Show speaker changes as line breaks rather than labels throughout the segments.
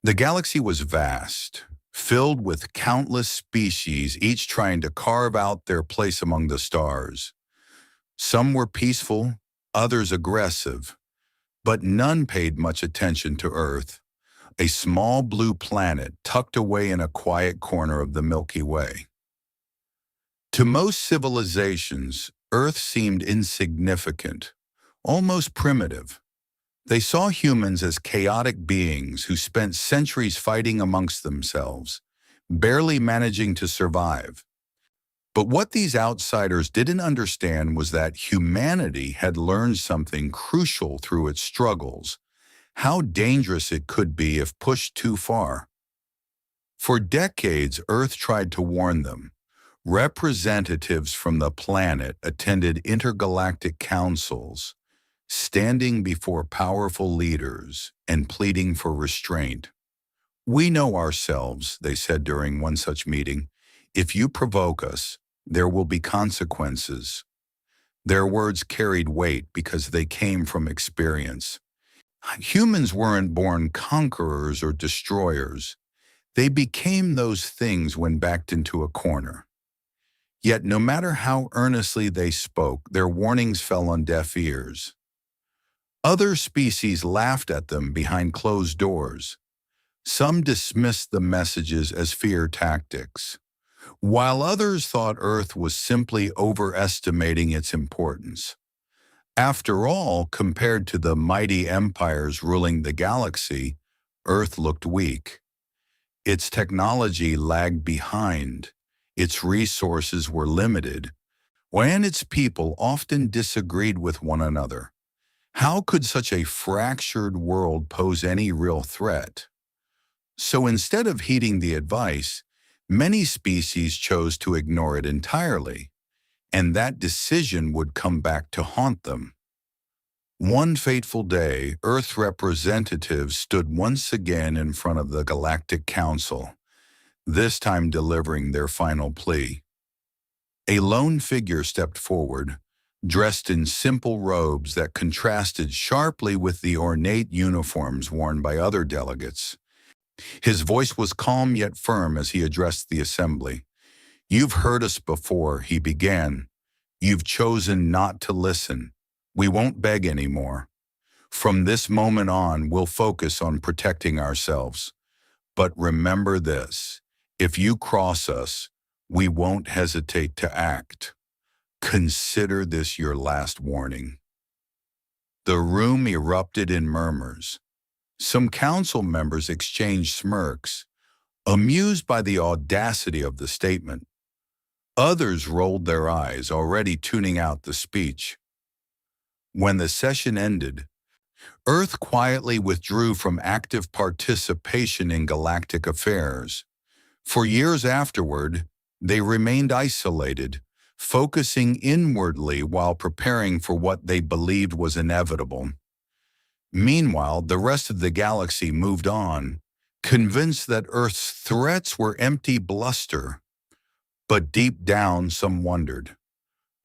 The galaxy was vast, filled with countless species, each trying to carve out their place among the stars. Some were peaceful, others aggressive, but none paid much attention to Earth, a small blue planet tucked away in a quiet corner of the Milky Way. To most civilizations, Earth seemed insignificant, almost primitive. They saw humans as chaotic beings who spent centuries fighting amongst themselves, barely managing to survive. But what these outsiders didn't understand was that humanity had learned something crucial through its struggles, how dangerous it could be if pushed too far. For decades, Earth tried to warn them. Representatives from the planet attended intergalactic councils, standing before powerful leaders and pleading for restraint. "We know ourselves," they said during one such meeting. "If you provoke us, there will be consequences." Their words carried weight because they came from experience. Humans weren't born conquerors or destroyers. They became those things when backed into a corner. Yet no matter how earnestly they spoke, their warnings fell on deaf ears. Other species laughed at them behind closed doors. Some dismissed the messages as fear tactics, while others thought Earth was simply overestimating its importance. After all, compared to the mighty empires ruling the galaxy, Earth looked weak. Its technology lagged behind, its resources were limited, and its people often disagreed with one another. How could such a fractured world pose any real threat? So instead of heeding the advice, many species chose to ignore it entirely, and that decision would come back to haunt them. One fateful day, Earth representatives stood once again in front of the Galactic Council, this time delivering their final plea. A lone figure stepped forward, dressed in simple robes that contrasted sharply with the ornate uniforms worn by other delegates. His voice was calm yet firm as he addressed the assembly. "You've heard us before," he began. "You've chosen not to listen. We won't beg anymore. From this moment on, we'll focus on protecting ourselves. But remember this, if you cross us, we won't hesitate to act. Consider this your last warning." The room erupted in murmurs. Some council members exchanged smirks, amused by the audacity of the statement. Others rolled their eyes, already tuning out the speech. When the session ended, Earth quietly withdrew from active participation in galactic affairs. For years afterward, they remained isolated, focusing inwardly while preparing for what they believed was inevitable. Meanwhile, the rest of the galaxy moved on, convinced that Earth's threats were empty bluster. But deep down, some wondered.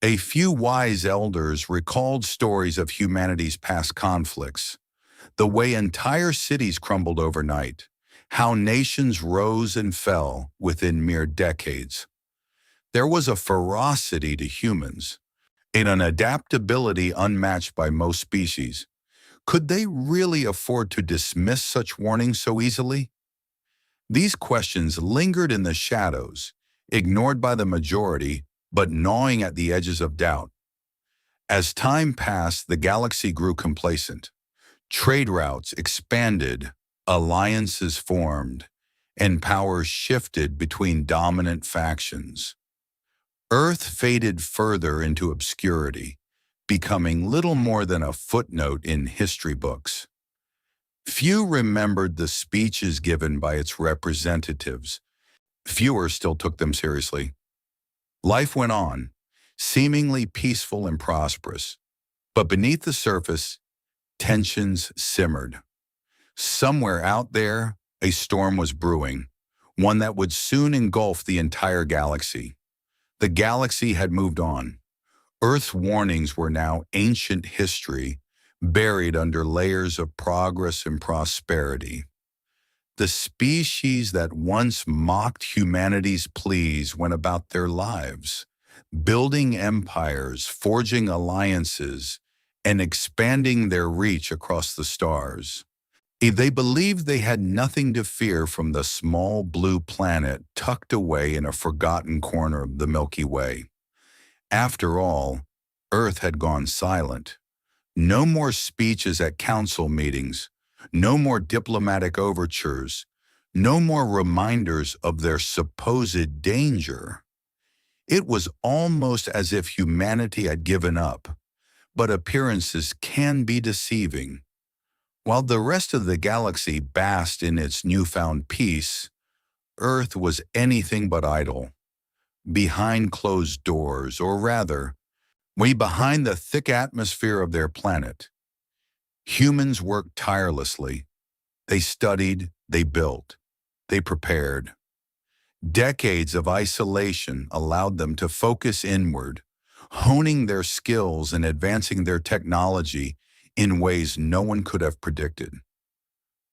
A few wise elders recalled stories of humanity's past conflicts, the way entire cities crumbled overnight, how nations rose and fell within mere decades. There was a ferocity to humans, and an adaptability unmatched by most species. Could they really afford to dismiss such warnings so easily? These questions lingered in the shadows, ignored by the majority, but gnawing at the edges of doubt. As time passed, the galaxy grew complacent. Trade routes expanded, alliances formed, and power shifted between dominant factions. Earth faded further into obscurity, becoming little more than a footnote in history books. Few remembered the speeches given by its representatives. Fewer still took them seriously. Life went on, seemingly peaceful and prosperous. But beneath the surface, tensions simmered. Somewhere out there, a storm was brewing, one that would soon engulf the entire galaxy. The galaxy had moved on. Earth's warnings were now ancient history, buried under layers of progress and prosperity. The species that once mocked humanity's pleas went about their lives, building empires, forging alliances, and expanding their reach across the stars. They believed they had nothing to fear from the small blue planet tucked away in a forgotten corner of the Milky Way. After all, Earth had gone silent. No more speeches at council meetings, no more diplomatic overtures, no more reminders of their supposed danger. It was almost as if humanity had given up, but appearances can be deceiving. While the rest of the galaxy basked in its newfound peace, Earth was anything but idle. Behind closed doors, or rather, way behind the thick atmosphere of their planet, humans worked tirelessly. They studied, they built, they prepared. Decades of isolation allowed them to focus inward, honing their skills and advancing their technology in ways no one could have predicted.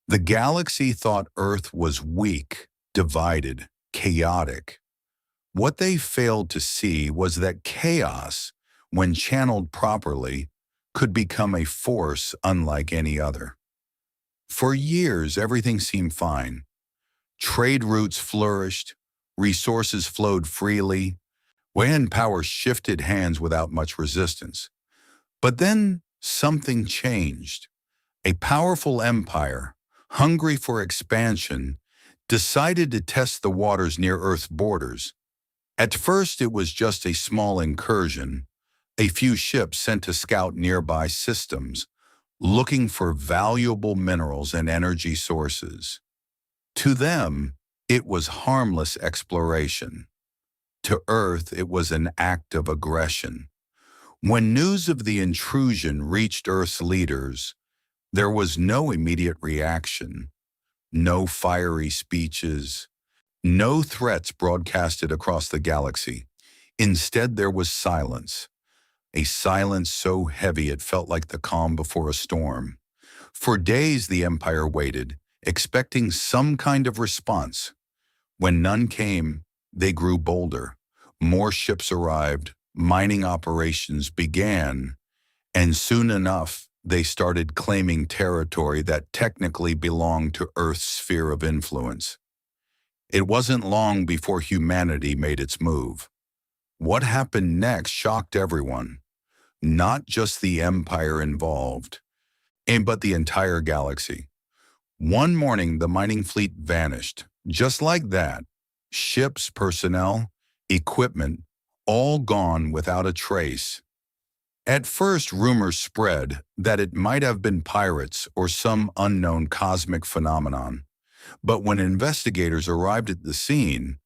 The galaxy thought Earth was weak, divided, chaotic. What they failed to see was that chaos, when channeled properly, could become a force unlike any other. For years, everything seemed fine. Trade routes flourished, resources flowed freely, and power shifted hands without much resistance. But then something changed. A powerful empire, hungry for expansion, decided to test the waters near Earth's borders. At first, it was just a small incursion, a few ships sent to scout nearby systems, looking for valuable minerals and energy sources. To them, it was harmless exploration. To Earth, it was an act of aggression. When news of the intrusion reached Earth's leaders, there was no immediate reaction, no fiery speeches, no threats broadcasted across the galaxy. Instead, there was silence, a silence so heavy it felt like the calm before a storm. For days, the Empire waited, expecting some kind of response. When none came, they grew bolder. More ships arrived, mining operations began, and soon enough, they started claiming territory that technically belonged to Earth's sphere of influence. It wasn't long before humanity made its move. What happened next shocked everyone, not just the empire involved, but the entire galaxy. One morning, the mining fleet vanished, just like that. Ships, personnel, equipment, all gone without a trace. At first, rumors spread that it might have been pirates or some unknown cosmic phenomenon. But when investigators arrived at the scene,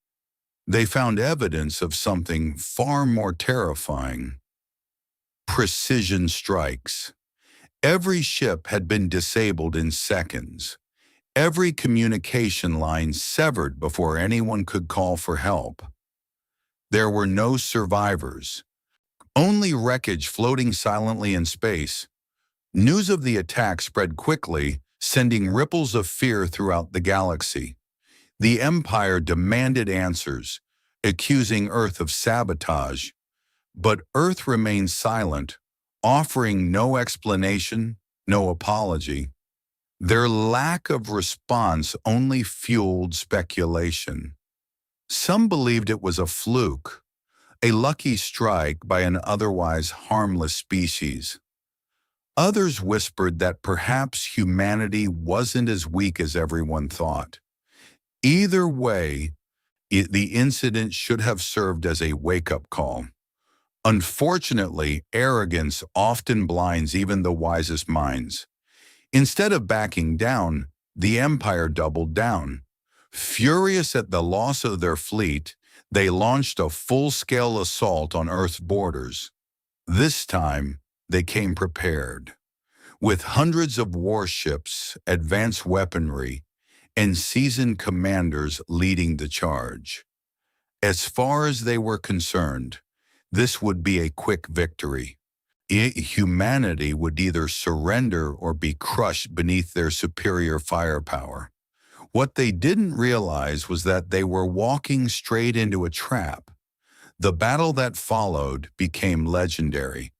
they found evidence of something far more terrifying: precision strikes. Every ship had been disabled in seconds. Every communication line severed before anyone could call for help. There were no survivors, only wreckage floating silently in space. News of the attack spread quickly, sending ripples of fear throughout the galaxy. The Empire demanded answers, accusing Earth of sabotage. But Earth remained silent, offering no explanation, no apology. Their lack of response only fueled speculation. Some believed it was a fluke, a lucky strike by an otherwise harmless species. Others whispered that perhaps humanity wasn't as weak as everyone thought. Either way, the incident should have served as a wake-up call. Unfortunately, arrogance often blinds even the wisest minds. Instead of backing down, the Empire doubled down. Furious at the loss of their fleet, they launched a full-scale assault on Earth's borders. This time, they came prepared, with hundreds of warships, advanced weaponry, and seasoned commanders leading the charge. As far as they were concerned, this would be a quick victory. Humanity would either surrender or be crushed beneath their superior firepower. What they didn't realize was that they were walking straight into a trap. The battle that followed became legendary,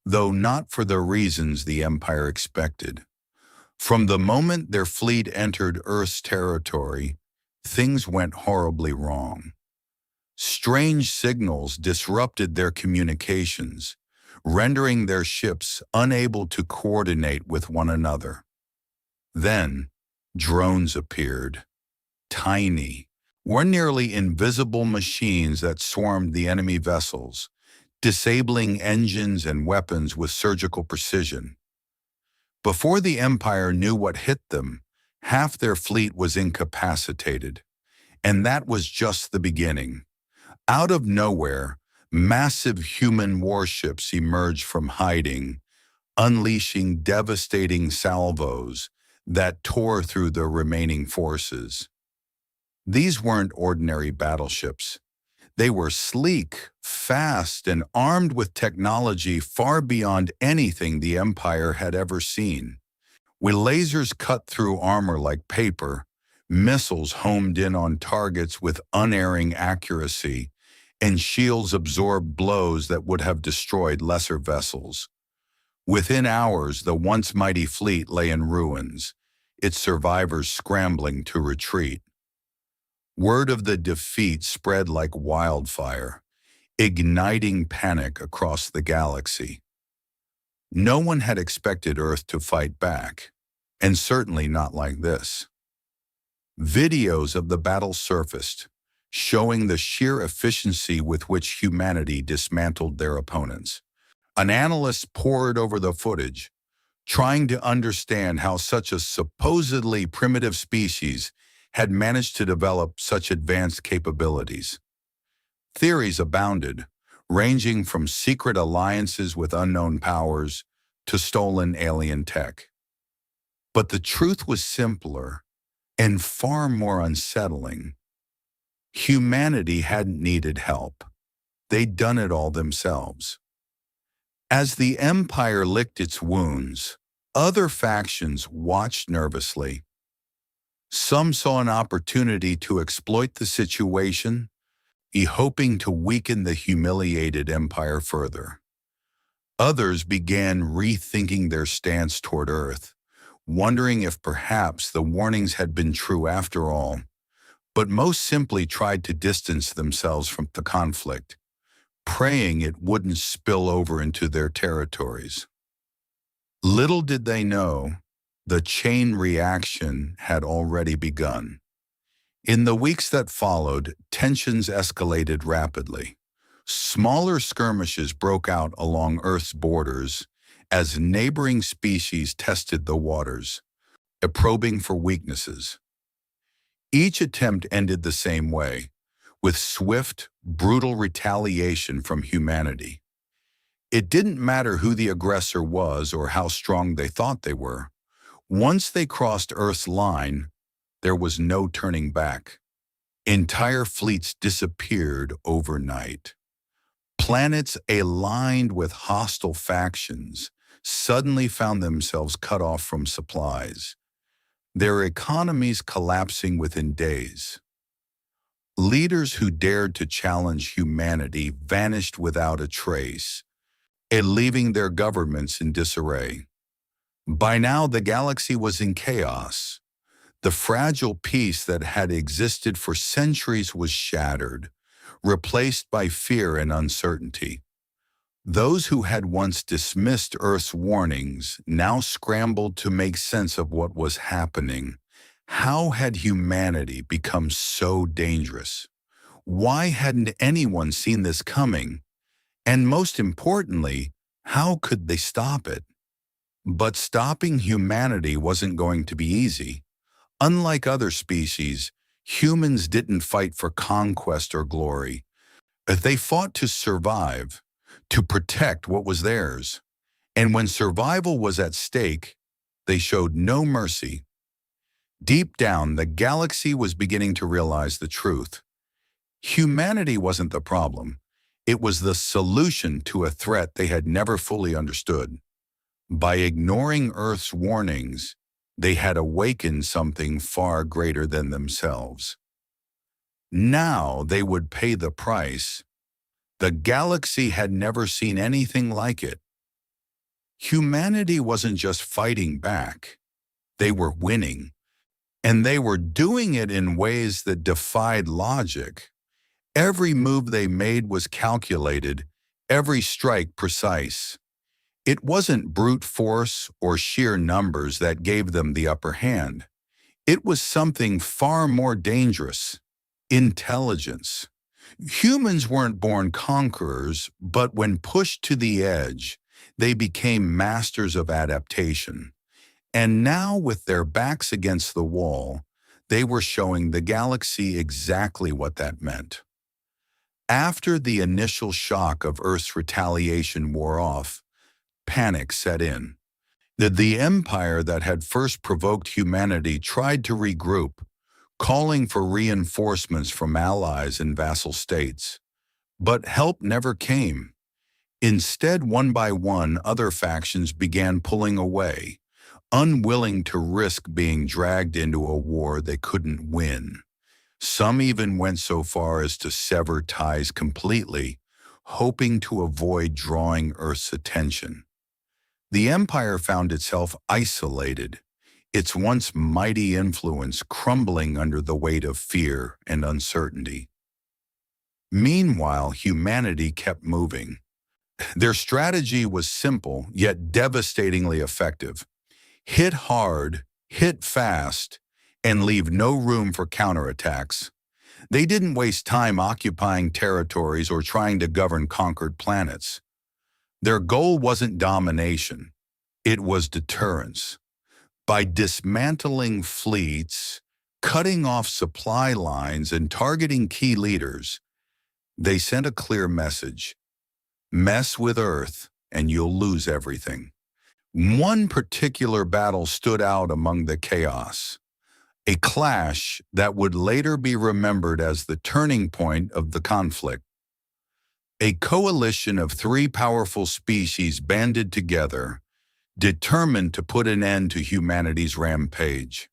though not for the reasons the Empire expected. From the moment their fleet entered Earth's territory, things went horribly wrong. Strange signals disrupted their communications, rendering their ships unable to coordinate with one another. Then, drones appeared, tiny, were nearly invisible machines that swarmed the enemy vessels, disabling engines and weapons with surgical precision. Before the Empire knew what hit them, half their fleet was incapacitated, and that was just the beginning. Out of nowhere, massive human warships emerged from hiding, unleashing devastating salvos that tore through the remaining forces. These weren't ordinary battleships. They were sleek, fast, and armed with technology far beyond anything the Empire had ever seen. With lasers cut through armor like paper, missiles homed in on targets with unerring accuracy, and shields absorbed blows that would have destroyed lesser vessels. Within hours, the once mighty fleet lay in ruins, its survivors scrambling to retreat. Word of the defeat spread like wildfire, igniting panic across the galaxy. No one had expected Earth to fight back, and certainly not like this. Videos of the battle surfaced, showing the sheer efficiency with which humanity dismantled their opponents. An analyst pored over the footage, trying to understand how such a supposedly primitive species had managed to develop such advanced capabilities. Theories abounded, ranging from secret alliances with unknown powers to stolen alien tech. But the truth was simpler and far more unsettling. Humanity hadn't needed help. They'd done it all themselves. As the Empire licked its wounds, other factions watched nervously. Some saw an opportunity to exploit the situation, hoping to weaken the humiliated Empire further. Others began rethinking their stance toward Earth, wondering if perhaps the warnings had been true after all, but most simply tried to distance themselves from the conflict, praying it wouldn't spill over into their territories. Little did they know, the chain reaction had already begun. In the weeks that followed, tensions escalated rapidly. Smaller skirmishes broke out along Earth's borders as neighboring species tested the waters, probing for weaknesses. Each attempt ended the same way, with swift, brutal retaliation from humanity. It didn't matter who the aggressor was or how strong they thought they were. Once they crossed Earth's line, there was no turning back. Entire fleets disappeared overnight. Planets aligned with hostile factions suddenly found themselves cut off from supplies, their economies collapsing within days. Leaders who dared to challenge humanity vanished without a trace, leaving their governments in disarray. By now, the galaxy was in chaos. The fragile peace that had existed for centuries was shattered, replaced by fear and uncertainty. Those who had once dismissed Earth's warnings now scrambled to make sense of what was happening. How had humanity become so dangerous? Why hadn't anyone seen this coming? And most importantly, how could they stop it? But stopping humanity wasn't going to be easy. Unlike other species, humans didn't fight for conquest or glory. They fought to survive, to protect what was theirs. And when survival was at stake, they showed no mercy. Deep down, the galaxy was beginning to realize the truth. Humanity wasn't the problem. It was the solution to a threat they had never fully understood. By ignoring Earth's warnings, They had awakened something far greater than themselves. Now they would pay the price. The galaxy had never seen anything like it. Humanity wasn't just fighting back. They were winning. And they were doing it in ways that defied logic. Every move they made was calculated, every strike precise. It wasn't brute force or sheer numbers that gave them the upper hand. It was something far more dangerous: intelligence. Humans weren't born conquerors, but when pushed to the edge, they became masters of adaptation. And now, with their backs against the wall, they were showing the galaxy exactly what that meant. After the initial shock of Earth's retaliation wore off, panic set in. The empire that had first provoked humanity tried to regroup, calling for reinforcements from allies and vassal states. But help never came. Instead, one by one, other factions began pulling away, unwilling to risk being dragged into a war they couldn't win. Some even went so far as to sever ties completely, hoping to avoid drawing Earth's attention. The empire found itself isolated, its once mighty influence crumbling under the weight of fear and uncertainty. Meanwhile, humanity kept moving. Their strategy was simple, yet devastatingly effective. Hit hard, hit fast, and leave no room for counterattacks. They didn't waste time occupying territories or trying to govern conquered planets. Their goal wasn't domination, it was deterrence. By dismantling fleets, cutting off supply lines, and targeting key leaders, they sent a clear message: mess with Earth and you'll lose everything. One particular battle stood out among the chaos, a clash that would later be remembered as the turning point of the conflict. A coalition of three powerful species banded together, determined to put an end to humanity's rampage.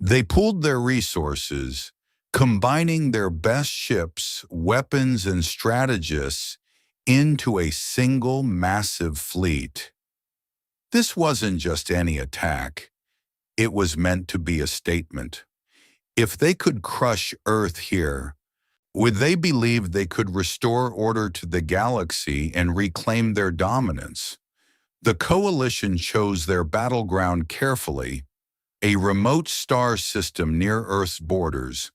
They pooled their resources, combining their best ships, weapons, and strategists into a single massive fleet. This wasn't just any attack. It was meant to be a statement. If they could crush Earth here, would they believe they could restore order to the galaxy and reclaim their dominance? The coalition chose their battleground carefully, a remote star system near Earth's borders,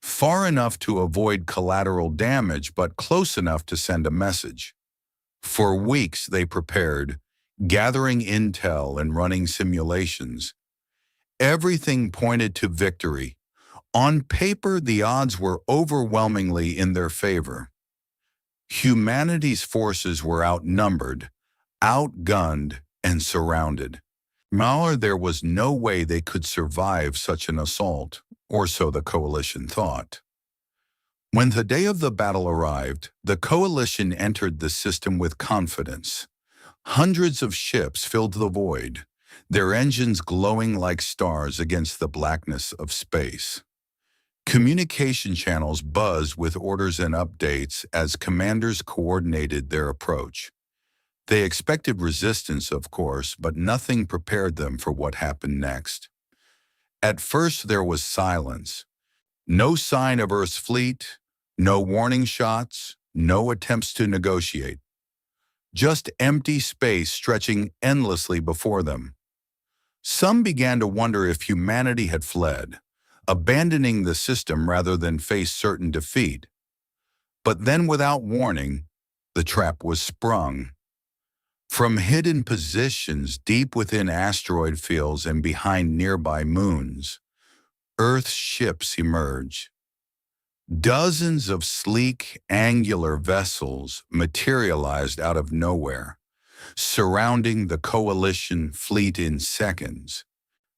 far enough to avoid collateral damage but close enough to send a message. For weeks they prepared, gathering intel and running simulations. Everything pointed to victory. On paper, the odds were overwhelmingly in their favor. Humanity's forces were outnumbered, outgunned, and surrounded. There was no way they could survive such an assault, or so the coalition thought. When the day of the battle arrived, the coalition entered the system with confidence. Hundreds of ships filled the void, their engines glowing like stars against the blackness of space. Communication channels buzzed with orders and updates as commanders coordinated their approach. They expected resistance, of course, but nothing prepared them for what happened next. At first, there was silence. No sign of Earth's fleet, no warning shots, no attempts to negotiate. Just empty space stretching endlessly before them. Some began to wonder if humanity had fled, abandoning the system rather than face certain defeat. But then, without warning, the trap was sprung. From hidden positions deep within asteroid fields and behind nearby moons, Earth's ships emerged. Dozens of sleek, angular vessels materialized out of nowhere, surrounding the coalition fleet in seconds.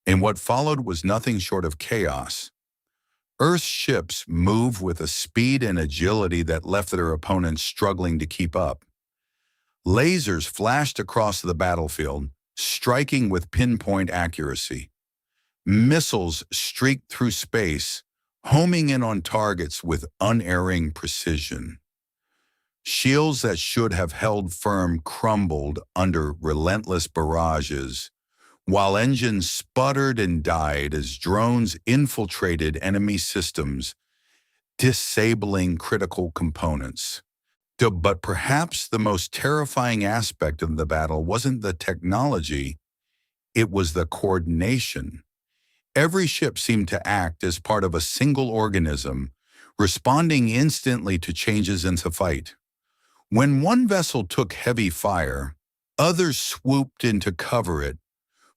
And what followed was nothing short of chaos. Earth's ships moved with a speed and agility that left their opponents struggling to keep up. Lasers flashed across the battlefield, striking with pinpoint accuracy. Missiles streaked through space, homing in on targets with unerring precision. Shields that should have held firm crumbled under relentless barrages, while engines sputtered and died as drones infiltrated enemy systems, disabling critical components. But perhaps the most terrifying aspect of the battle wasn't the technology, it was the coordination. Every ship seemed to act as part of a single organism, responding instantly to changes in the fight. When one vessel took heavy fire, others swooped in to cover it,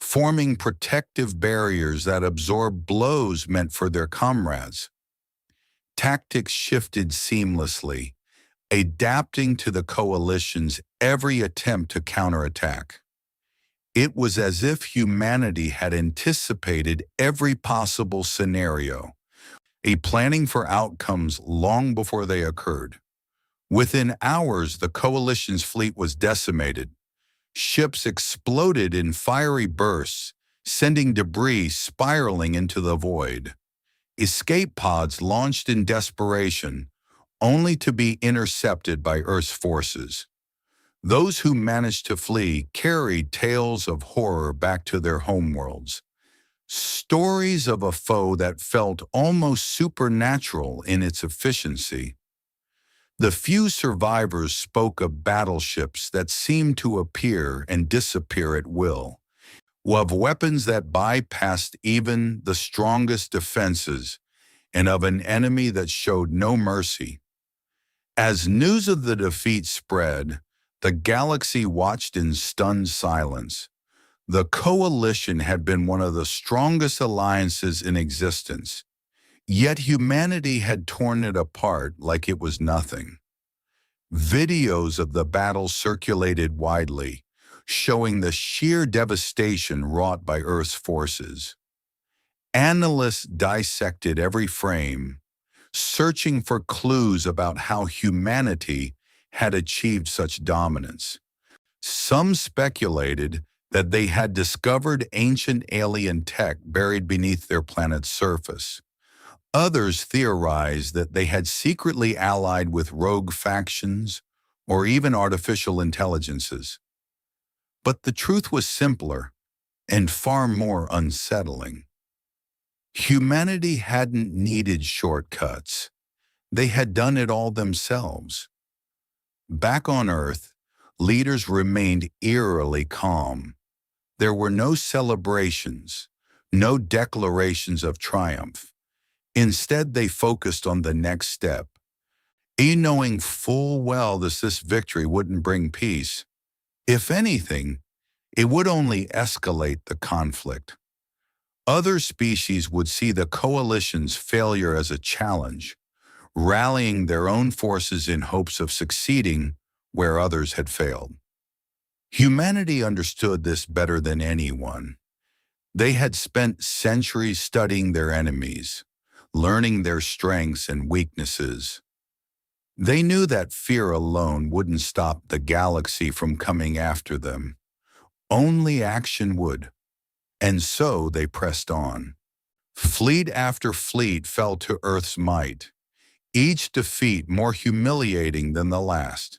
forming protective barriers that absorbed blows meant for their comrades. Tactics shifted seamlessly, adapting to the coalition's every attempt to counterattack. It was as if humanity had anticipated every possible scenario, planning for outcomes long before they occurred. Within hours, the coalition's fleet was decimated. Ships exploded in fiery bursts, sending debris spiraling into the void. Escape pods launched in desperation, only to be intercepted by Earth's forces. Those who managed to flee carried tales of horror back to their homeworlds, stories of a foe that felt almost supernatural in its efficiency. The few survivors spoke of battleships that seemed to appear and disappear at will, of weapons that bypassed even the strongest defenses, and of an enemy that showed no mercy. As news of the defeat spread, the galaxy watched in stunned silence. The coalition had been one of the strongest alliances in existence, yet humanity had torn it apart like it was nothing. Videos of the battle circulated widely, showing the sheer devastation wrought by Earth's forces. Analysts dissected every frame, searching for clues about how humanity had achieved such dominance. Some speculated that they had discovered ancient alien tech buried beneath their planet's surface. Others theorized that they had secretly allied with rogue factions or even artificial intelligences. But the truth was simpler and far more unsettling. Humanity hadn't needed shortcuts. They had done it all themselves. Back on Earth, leaders remained eerily calm. There were no celebrations, no declarations of triumph. Instead, they focused on the next step, knowing full well that this victory wouldn't bring peace. If anything, it would only escalate the conflict. Other species would see the coalition's failure as a challenge, rallying their own forces in hopes of succeeding where others had failed. Humanity understood this better than anyone. They had spent centuries studying their enemies, learning their strengths and weaknesses. They knew that fear alone wouldn't stop the galaxy from coming after them. Only action would. And so they pressed on. Fleet after fleet fell to Earth's might, each defeat more humiliating than the last.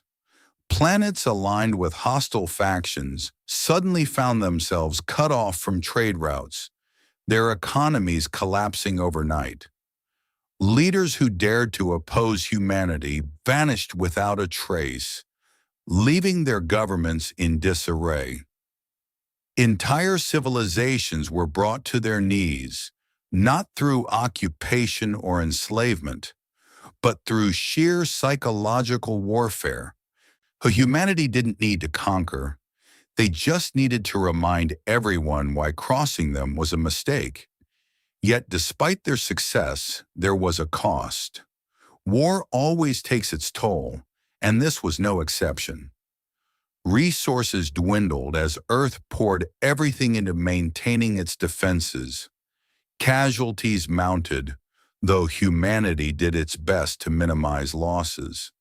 Planets aligned with hostile factions suddenly found themselves cut off from trade routes, their economies collapsing overnight. Leaders who dared to oppose humanity vanished without a trace, leaving their governments in disarray. Entire civilizations were brought to their knees, not through occupation or enslavement, but through sheer psychological warfare. Humanity didn't need to conquer. They just needed to remind everyone why crossing them was a mistake. Yet despite their success, there was a cost. War always takes its toll, and this was no exception. Resources dwindled as Earth poured everything into maintaining its defenses. Casualties mounted, though humanity did its best to minimize losses.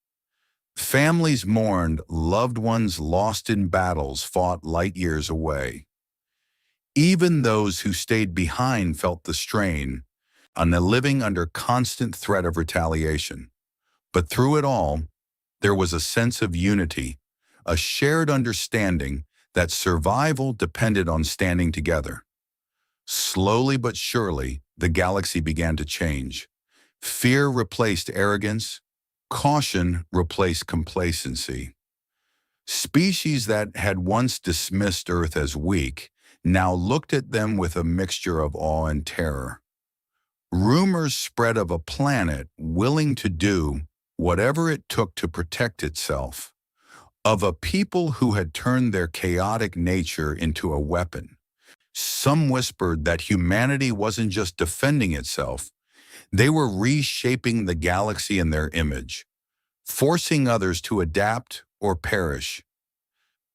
Families mourned loved ones lost in battles fought light years away. Even those who stayed behind felt the strain, and living under constant threat of retaliation. But through it all, there was a sense of unity, a shared understanding that survival depended on standing together. Slowly but surely, the galaxy began to change. Fear replaced arrogance, caution replaced complacency. Species that had once dismissed Earth as weak now looked at them with a mixture of awe and terror. Rumors spread of a planet willing to do whatever it took to protect itself, of a people who had turned their chaotic nature into a weapon. Some whispered that humanity wasn't just defending itself, they were reshaping the galaxy in their image, forcing others to adapt or perish.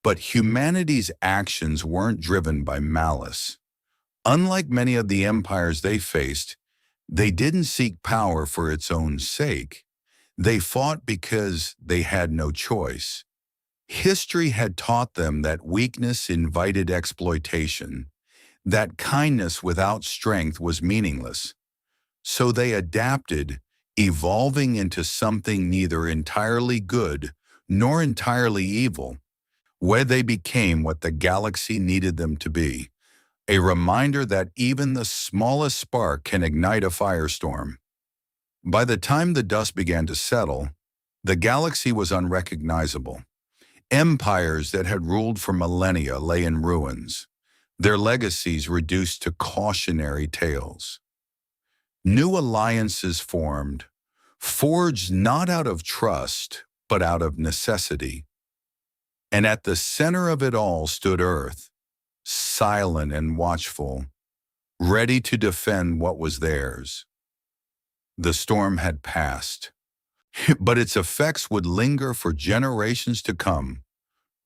But humanity's actions weren't driven by malice. Unlike many of the empires they faced, they didn't seek power for its own sake. They fought because they had no choice. History had taught them that weakness invited exploitation, that kindness without strength was meaningless. So they adapted, evolving into something neither entirely good nor entirely evil, where they became what the galaxy needed them to be, a reminder that even the smallest spark can ignite a firestorm. By the time the dust began to settle, the galaxy was unrecognizable. Empires that had ruled for millennia lay in ruins, their legacies reduced to cautionary tales. New alliances formed, forged not out of trust, but out of necessity. And at the center of it all stood Earth, silent and watchful, ready to defend what was theirs. The storm had passed, but its effects would linger for generations to come.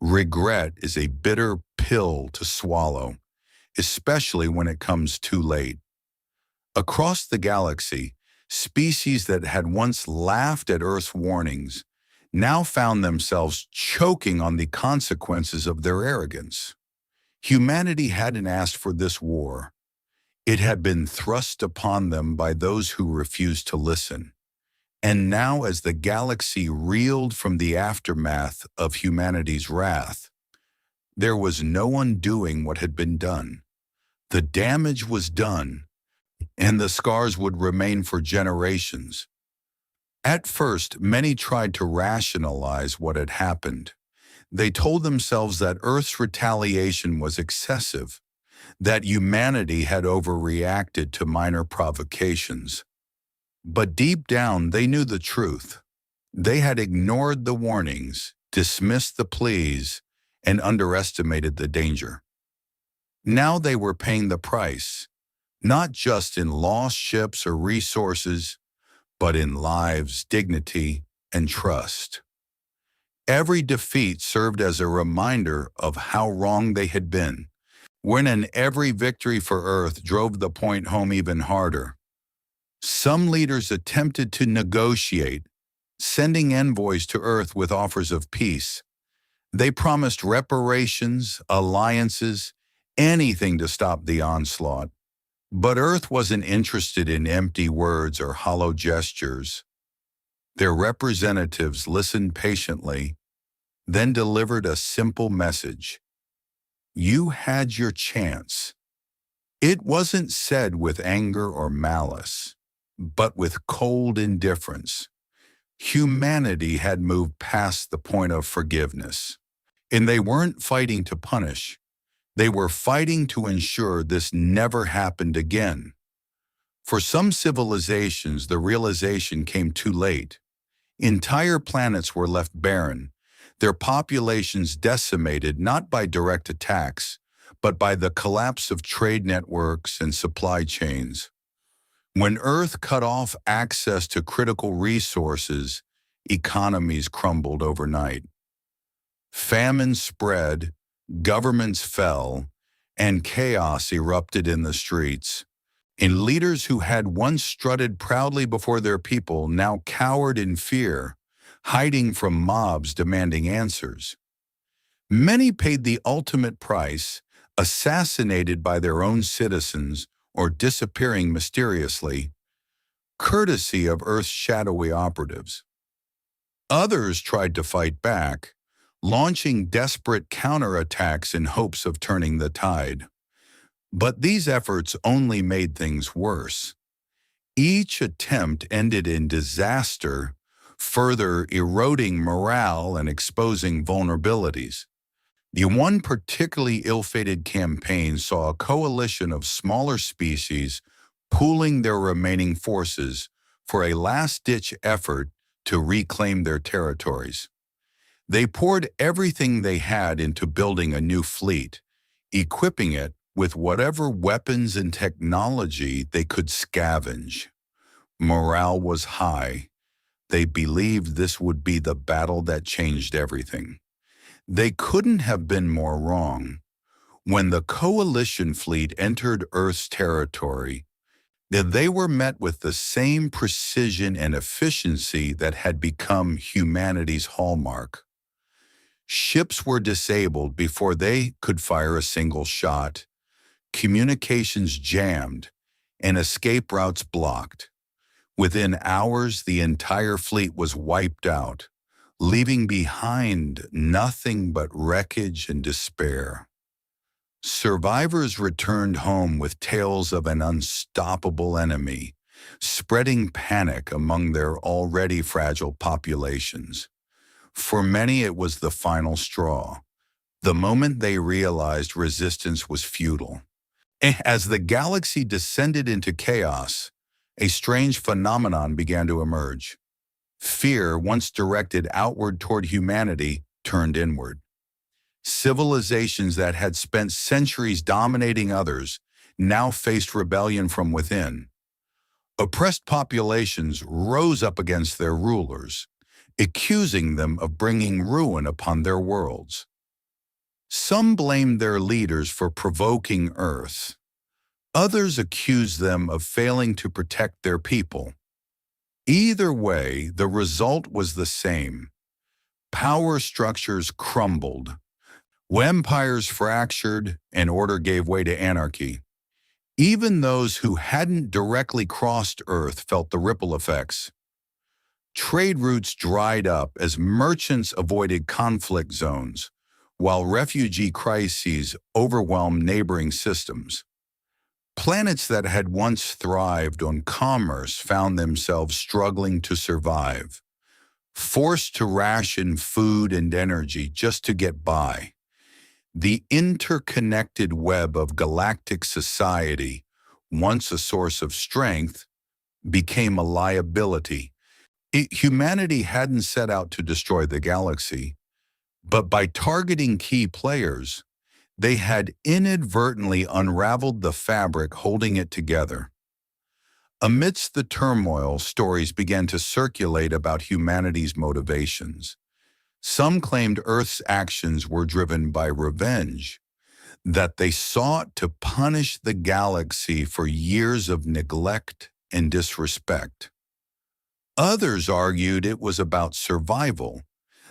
Regret is a bitter pill to swallow, especially when it comes too late. Across the galaxy, species that had once laughed at Earth's warnings now found themselves choking on the consequences of their arrogance. Humanity hadn't asked for this war. It had been thrust upon them by those who refused to listen. And now, as the galaxy reeled from the aftermath of humanity's wrath, there was no undoing what had been done. The damage was done, and the scars would remain for generations. At first, many tried to rationalize what had happened. They told themselves that Earth's retaliation was excessive, that humanity had overreacted to minor provocations. But deep down, they knew the truth. They had ignored the warnings, dismissed the pleas, and underestimated the danger. Now they were paying the price, not just in lost ships or resources, but in lives, dignity, and trust. Every defeat served as a reminder of how wrong they had been, when every victory for Earth drove the point home even harder. Some leaders attempted to negotiate, sending envoys to Earth with offers of peace. They promised reparations, alliances, anything to stop the onslaught. But Earth wasn't interested in empty words or hollow gestures. Their representatives listened patiently, then delivered a simple message. You had your chance. It wasn't said with anger or malice, but with cold indifference. Humanity had moved past the point of forgiveness, and they weren't fighting to punish. They were fighting to ensure this never happened again. For some civilizations, the realization came too late. Entire planets were left barren, their populations decimated not by direct attacks, but by the collapse of trade networks and supply chains. When Earth cut off access to critical resources, economies crumbled overnight. Famine spread, governments fell, and chaos erupted in the streets. And leaders who had once strutted proudly before their people now cowered in fear, hiding from mobs demanding answers. Many paid the ultimate price, assassinated by their own citizens or disappearing mysteriously, courtesy of Earth's shadowy operatives. Others tried to fight back, launching desperate counterattacks in hopes of turning the tide. But these efforts only made things worse. Each attempt ended in disaster, further eroding morale and exposing vulnerabilities. The one particularly ill-fated campaign saw a coalition of smaller species pooling their remaining forces for a last-ditch effort to reclaim their territories. They poured everything they had into building a new fleet, equipping it with whatever weapons and technology they could scavenge. Morale was high. They believed this would be the battle that changed everything. They couldn't have been more wrong. When the coalition fleet entered Earth's territory, they were met with the same precision and efficiency that had become humanity's hallmark. Ships were disabled before they could fire a single shot, communications jammed, and escape routes blocked. Within hours, the entire fleet was wiped out, leaving behind nothing but wreckage and despair. Survivors returned home with tales of an unstoppable enemy, spreading panic among their already fragile populations. For many, it was the final straw, the moment they realized resistance was futile. As the galaxy descended into chaos, a strange phenomenon began to emerge. Fear, once directed outward toward humanity, turned inward. Civilizations that had spent centuries dominating others now faced rebellion from within. Oppressed populations rose up against their rulers, accusing them of bringing ruin upon their worlds. Some blamed their leaders for provoking Earth. Others accused them of failing to protect their people. Either way, the result was the same. Power structures crumbled. Empires fractured, and order gave way to anarchy. Even those who hadn't directly crossed Earth felt the ripple effects. Trade routes dried up as merchants avoided conflict zones, while refugee crises overwhelmed neighboring systems. Planets that had once thrived on commerce found themselves struggling to survive, forced to ration food and energy just to get by. The interconnected web of galactic society, once a source of strength, became a liability. Humanity hadn't set out to destroy the galaxy, but by targeting key players, they had inadvertently unraveled the fabric holding it together. Amidst the turmoil, stories began to circulate about humanity's motivations. Some claimed Earth's actions were driven by revenge, that they sought to punish the galaxy for years of neglect and disrespect. Others argued it was about survival,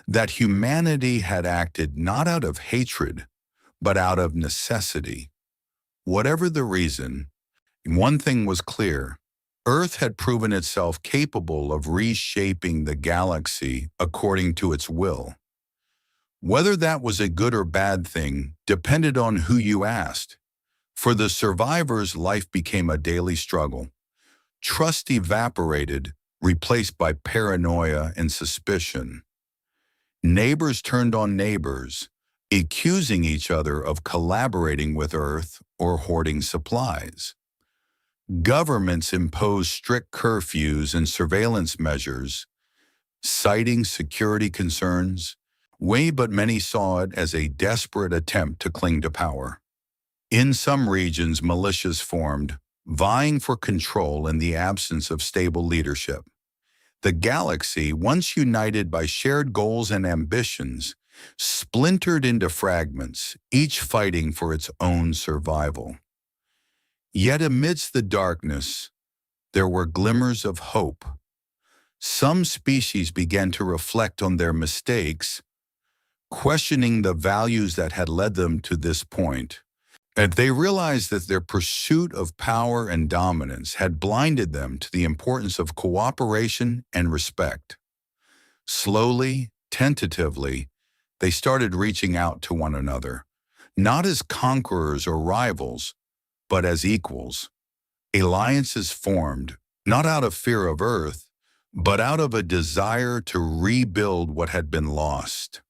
that humanity had acted not out of hatred, but out of necessity. Whatever the reason, one thing was clear. Earth had proven itself capable of reshaping the galaxy according to its will. Whether that was a good or bad thing depended on who you asked. For the survivors, life became a daily struggle. Trust evaporated, replaced by paranoia and suspicion. Neighbors turned on neighbors, accusing each other of collaborating with Earth or hoarding supplies. Governments imposed strict curfews and surveillance measures, citing security concerns, but many saw it as a desperate attempt to cling to power. In some regions, militias formed, vying for control in the absence of stable leadership. The galaxy, once united by shared goals and ambitions, splintered into fragments, each fighting for its own survival. Yet amidst the darkness, there were glimmers of hope. Some species began to reflect on their mistakes, questioning the values that had led them to this point. And they realized that their pursuit of power and dominance had blinded them to the importance of cooperation and respect. Slowly, tentatively, they started reaching out to one another, not as conquerors or rivals, but as equals. Alliances formed, not out of fear of Earth, but out of a desire to rebuild what had been lost.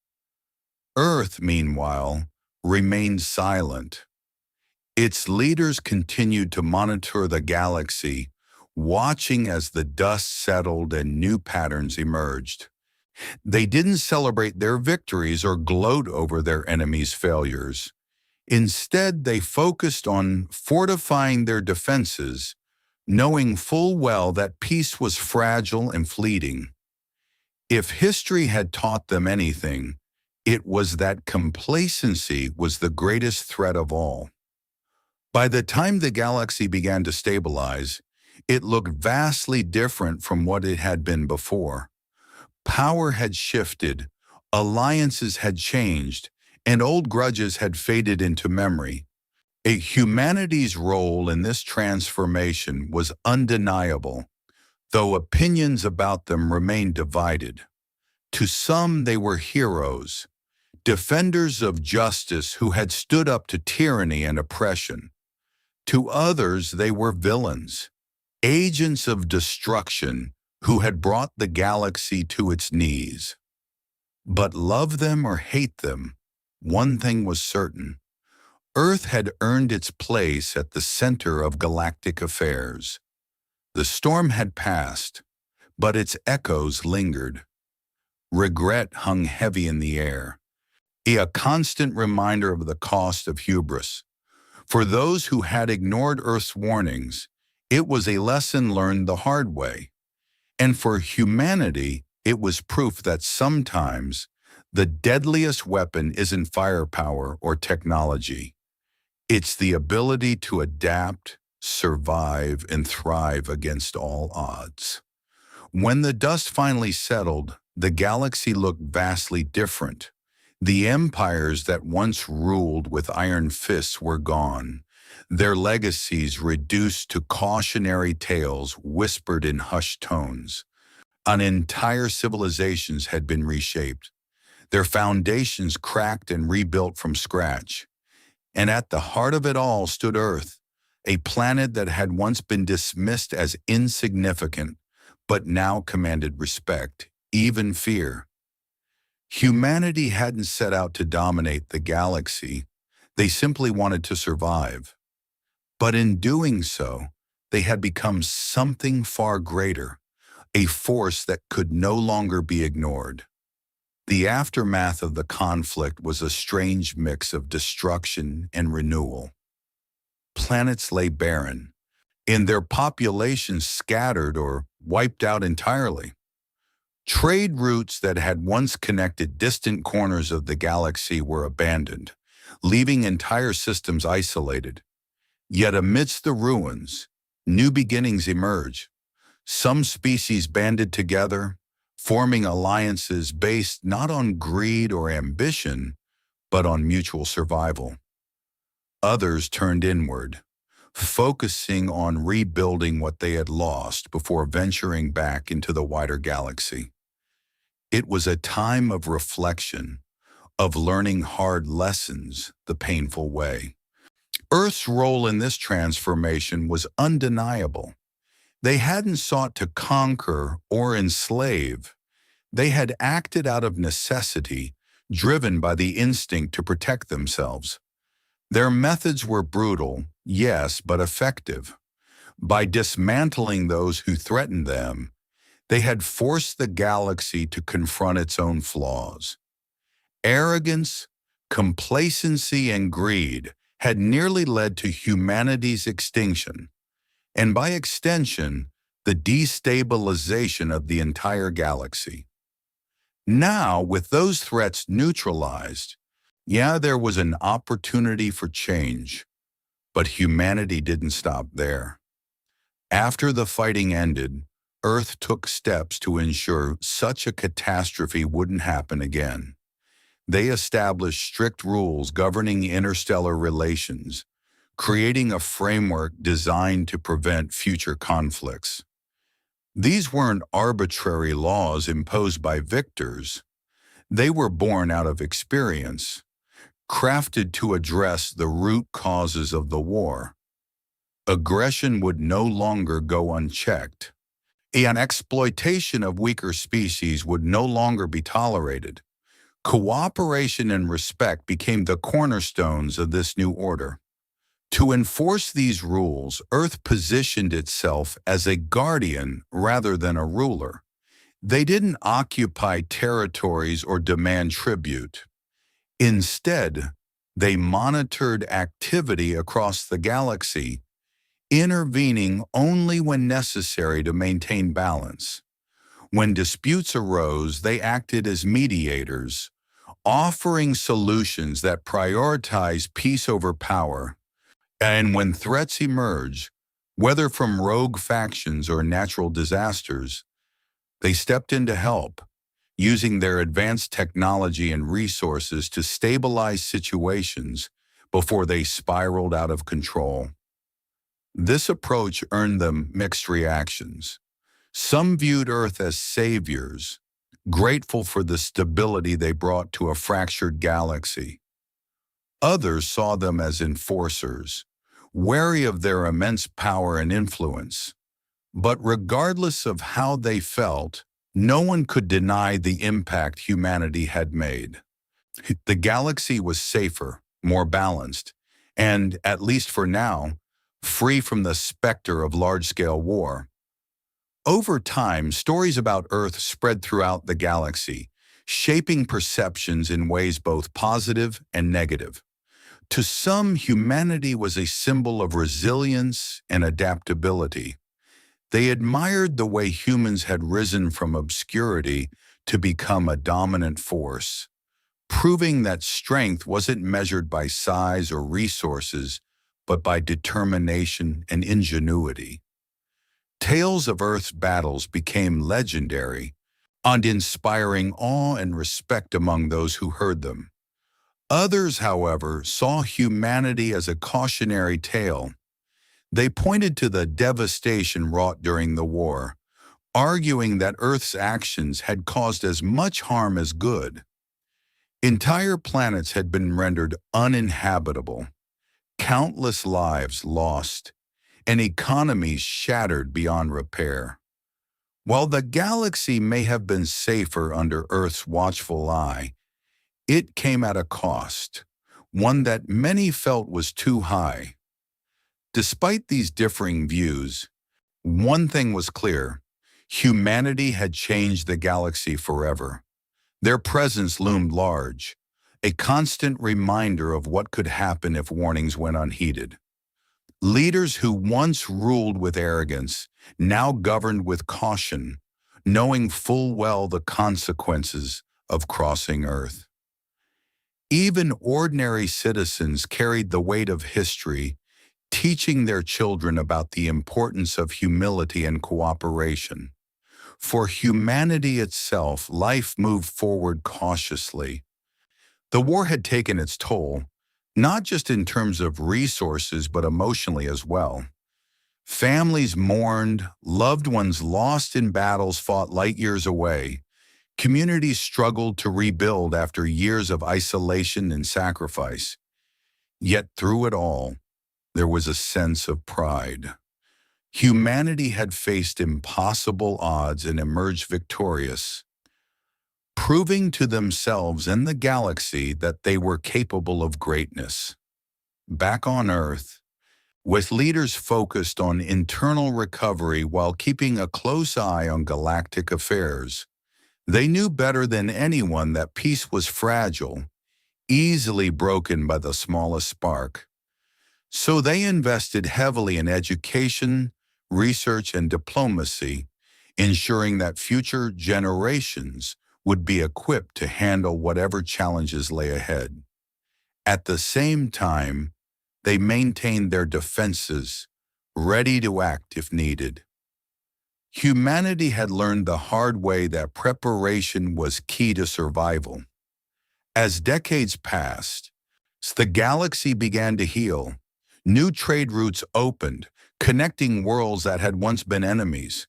Earth, meanwhile, remained silent. Its leaders continued to monitor the galaxy, watching as the dust settled and new patterns emerged. They didn't celebrate their victories or gloat over their enemies' failures. Instead, they focused on fortifying their defenses, knowing full well that peace was fragile and fleeting. If history had taught them anything, it was that complacency was the greatest threat of all. By the time the galaxy began to stabilize, it looked vastly different from what it had been before. Power had shifted, alliances had changed, and old grudges had faded into memory. Humanity's role in this transformation was undeniable, though opinions about them remained divided. To some, they were heroes, defenders of justice who had stood up to tyranny and oppression. To others, they were villains, agents of destruction who had brought the galaxy to its knees. But love them or hate them, one thing was certain. Earth had earned its place at the center of galactic affairs. The storm had passed, but its echoes lingered. Regret hung heavy in the air, a constant reminder of the cost of hubris. For those who had ignored Earth's warnings, it was a lesson learned the hard way. And for humanity, it was proof that sometimes the deadliest weapon isn't firepower or technology. It's the ability to adapt, survive, and thrive against all odds. When the dust finally settled, the galaxy looked vastly different. The empires that once ruled with iron fists were gone, their legacies reduced to cautionary tales whispered in hushed tones. An entire civilizations had been reshaped, their foundations cracked and rebuilt from scratch. And at the heart of it all stood Earth, a planet that had once been dismissed as insignificant, but now commanded respect, even fear. Humanity hadn't set out to dominate the galaxy. They simply wanted to survive. But in doing so, they had become something far greater, a force that could no longer be ignored. The aftermath of the conflict was a strange mix of destruction and renewal. Planets lay barren, and their populations scattered or wiped out entirely. Trade routes that had once connected distant corners of the galaxy were abandoned, leaving entire systems isolated. Yet amidst the ruins, new beginnings emerge. Some species banded together, forming alliances based not on greed or ambition, but on mutual survival. Others turned inward, focusing on rebuilding what they had lost before venturing back into the wider galaxy. It was a time of reflection, of learning hard lessons the painful way. Earth's role in this transformation was undeniable. They hadn't sought to conquer or enslave. They had acted out of necessity, driven by the instinct to protect themselves. Their methods were brutal, yes, but effective. By dismantling those who threatened them, they had forced the galaxy to confront its own flaws. Arrogance, complacency, and greed had nearly led to humanity's extinction, and by extension, the destabilization of the entire galaxy. Now, with those threats neutralized, there was an opportunity for change, but humanity didn't stop there. After the fighting ended, Earth took steps to ensure such a catastrophe wouldn't happen again. They established strict rules governing interstellar relations, creating a framework designed to prevent future conflicts. These weren't arbitrary laws imposed by victors. They were born out of experience, crafted to address the root causes of the war. Aggression would no longer go unchecked, and exploitation of weaker species would no longer be tolerated. Cooperation and respect became the cornerstones of this new order. To enforce these rules, Earth positioned itself as a guardian rather than a ruler. They didn't occupy territories or demand tribute. Instead, they monitored activity across the galaxy, intervening only when necessary to maintain balance. When disputes arose, they acted as mediators, offering solutions that prioritize peace over power. And when threats emerge, whether from rogue factions or natural disasters, they stepped in to help, using their advanced technology and resources to stabilize situations before they spiraled out of control. This approach earned them mixed reactions. Some viewed Earth as saviors, grateful for the stability they brought to a fractured galaxy. Others saw them as enforcers, wary of their immense power and influence. But regardless of how they felt, no one could deny the impact humanity had made. The galaxy was safer, more balanced, and, at least for now, free from the specter of large-scale war. Over time, stories about Earth spread throughout the galaxy, shaping perceptions in ways both positive and negative. To some, humanity was a symbol of resilience and adaptability. They admired the way humans had risen from obscurity to become a dominant force, proving that strength wasn't measured by size or resources, but by determination and ingenuity. Tales of Earth's battles became legendary, and inspiring awe and respect among those who heard them. Others, however, saw humanity as a cautionary tale. They pointed to the devastation wrought during the war, arguing that Earth's actions had caused as much harm as good. Entire planets had been rendered uninhabitable, countless lives lost, and economies shattered beyond repair. While the galaxy may have been safer under Earth's watchful eye, it came at a cost, one that many felt was too high. Despite these differing views, one thing was clear: humanity had changed the galaxy forever. Their presence loomed large, a constant reminder of what could happen if warnings went unheeded. Leaders who once ruled with arrogance now governed with caution, knowing full well the consequences of crossing Earth. Even ordinary citizens carried the weight of history, teaching their children about the importance of humility and cooperation. For humanity itself, life moved forward cautiously. The war had taken its toll, not just in terms of resources, but emotionally as well. Families mourned, loved ones lost in battles fought light years away. Communities struggled to rebuild after years of isolation and sacrifice. Yet through it all, there was a sense of pride. Humanity had faced impossible odds and emerged victorious, proving to themselves and the galaxy that they were capable of greatness. Back on Earth, with leaders focused on internal recovery while keeping a close eye on galactic affairs, they knew better than anyone that peace was fragile, easily broken by the smallest spark. So they invested heavily in education, research, and diplomacy, ensuring that future generations would be equipped to handle whatever challenges lay ahead. At the same time, they maintained their defenses, ready to act if needed. Humanity had learned the hard way that preparation was key to survival. As decades passed, the galaxy began to heal, New trade routes opened, connecting worlds that had once been enemies.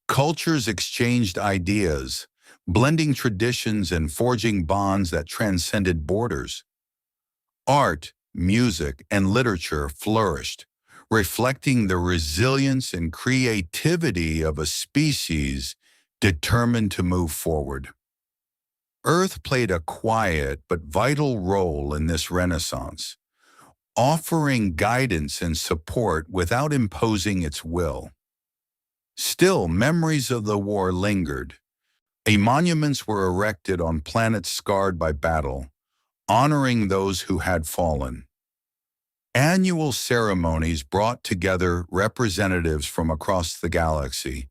Cultures exchanged ideas, blending traditions and forging bonds that transcended borders. Art, music, and literature flourished, reflecting the resilience and creativity of a species determined to move forward. Earth played a quiet but vital role in this renaissance, offering guidance and support without imposing its will. Still, memories of the war lingered. Monuments were erected on planets scarred by battle, honoring those who had fallen. Annual ceremonies brought together representatives from across the galaxy,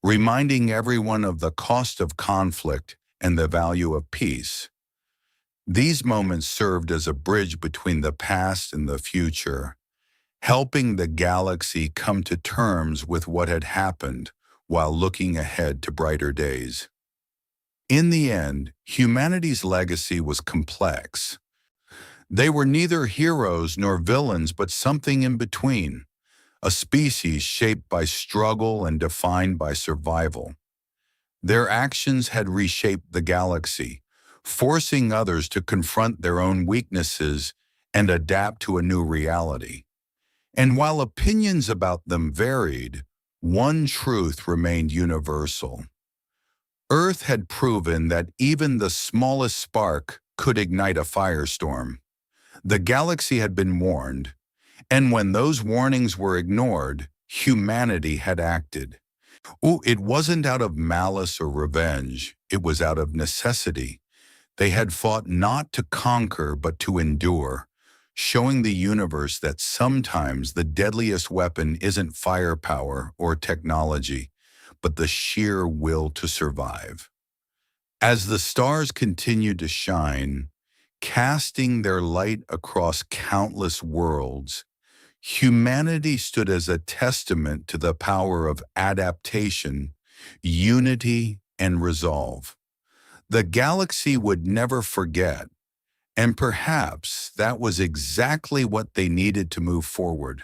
reminding everyone of the cost of conflict and the value of peace. These moments served as a bridge between the past and the future, helping the galaxy come to terms with what had happened while looking ahead to brighter days. In the end, humanity's legacy was complex. They were neither heroes nor villains, but something in between, a species shaped by struggle and defined by survival. Their actions had reshaped the galaxy, forcing others to confront their own weaknesses and adapt to a new reality. And while opinions about them varied, one truth remained universal. Earth had proven that even the smallest spark could ignite a firestorm. The galaxy had been warned, and when those warnings were ignored, humanity had acted. It wasn't out of malice or revenge, it was out of necessity. They had fought not to conquer but to endure, showing the universe that sometimes the deadliest weapon isn't firepower or technology, but the sheer will to survive. As the stars continued to shine, casting their light across countless worlds, humanity stood as a testament to the power of adaptation, unity, and resolve. The galaxy would never forget, and perhaps that was exactly what they needed to move forward.